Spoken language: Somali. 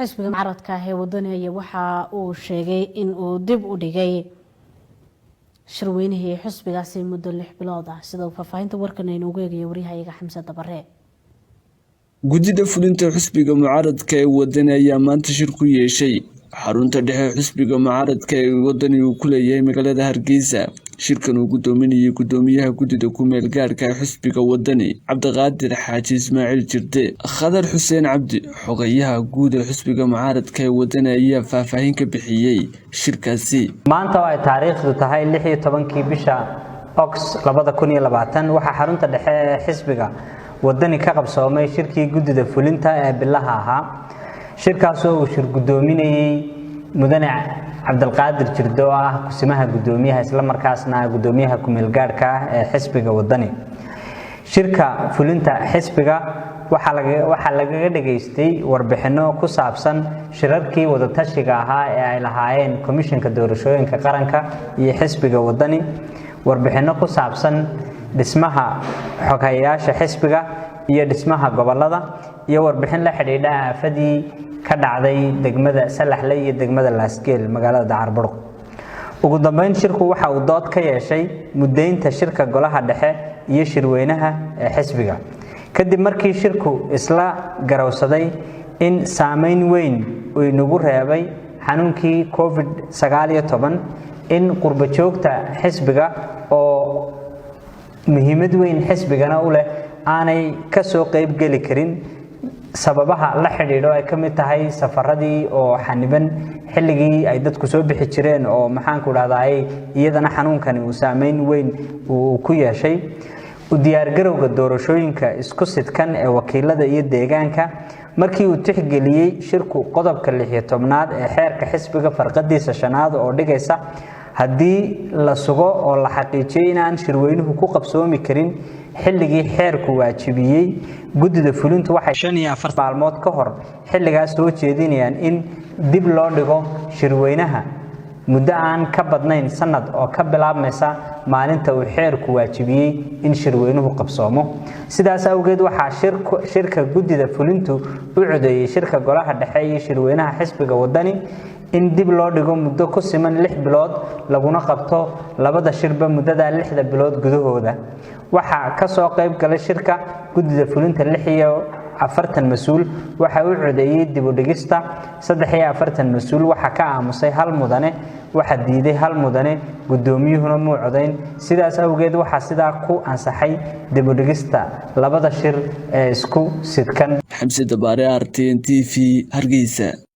xisbiga mucaaradka ah ee wadaniga waxa uu sheegay in uu dib u dhigay shirweynihii xisbigaasi muddo 6 bilood ah sida uu faafahinta warkan inoogu eegay wariyahayaga Xamse Dabare. gudida fulinta xisbiga mucaaradka ee wadani ayaa maanta shir ku yeeshay xarunta dhexe xisbiga mucaaradka ee wadani uu ku leeyahay magaalada Hargeysa. shirkan uu gudoominayay gudoomiyaha gudida ku meel gaarka xisbiga wadani Cabdiqaadir Xaaji Ismaaciil Jirde. Khadar Xuseen Cabdi xogayaha guud ee xisbiga mucaaradka ee wadani ayaa faafahin ka bixiyay shirkaasi. maanta oo ay taariikhdu tahay 16 bisha Oks 2020 waxa xarunta dhexe xisbiga wadani ka qabsoomay shirkii gudida fulinta ee bilaha ahaa. shirkaas oo uu shir gudoominayay mudane Cabdiqaadir Jirde oo ah kusimaha gudoomiyaha isla markaasna gudoomiyaha ku meel gaarka ah ee xisbiga wadani. shirka fulinta xisbiga waxa laga dhageystay warbixino ku saabsan shirarkii wada tashiga ahaa ee ay lahaayeen komishanka doorashooyinka qaranka iyo xisbiga wadani, warbixino ku saabsan dhismaha xogayaasha xisbiga iyo dhismaha gobolada, iyo warbixin la xiriidha aafadii ka dhacday degmada Salaxley iyo degmada Laasgeel magaalada Dacarburg. ugu dambeyn shirku waxa uu dood ka yeeshay mudeynta shirka golaha dhexe iyo shirweynaha xisbiga kadib markii shirku isla garawsaday in saameyn weyn uu inagu reebay xanuunkii COVID-19 in qurba joogta xisbiga oo muhiimad weyn xisbigana u leh aanay ka soo qayb gali karin sababaha la xiriiro ay kamid tahay safaradii oo xaniban xilligii ay dadku soo bixi jireen oo maxaan ku dhahday iyadana xanuunkani uu saameyn weyn uu ku yeeshay u diyaar garowga doorashooyinka isku sidkan ee wakiilada iyo deegaanka. markii uu tixgeliyay shirku qodobka 16aad ee xeerka xisbiga farqadiisa 5aad oo dhigaysa haddii la sugo oo la xaqiijiyay inaan shirweynuhu ku qabsoomi karin xilligii xeerku waajibiyay, gudida fulintu waxay 4 maalmood ka hor xilligaas soo jeedinayaan in dib loo dhigo shirweynaha muddo aan ka badnayn sanad oo ka bilaabmaysa maalinta uu xeerku waajibiyay in shirweynuhu qabsoomo. sidaas awgeed waxa shirka gudida fulintu u codeeyay shirka golaha dhexe iyo shirweynaha xisbiga wadani in dib loo dhigo muddo ku siman 6 bilood laguna qabto labada shirba muddada 6 bilood gudahooda. waxa ka soo qayb galay shirka gudida fulinta 46 mas'uul waxa uu codeeyay dib u dhigista 43 mas'uul waxa ka aamusay hal mudane, waxa diiday hal mudane, gudoomiyuhuna muu codeyn. sidaas awgeed waxa sidaa ku ansaxay dib u dhigista labada shir ee isku sidkan. Xamse Dabare, RTN TV, Hargeysa.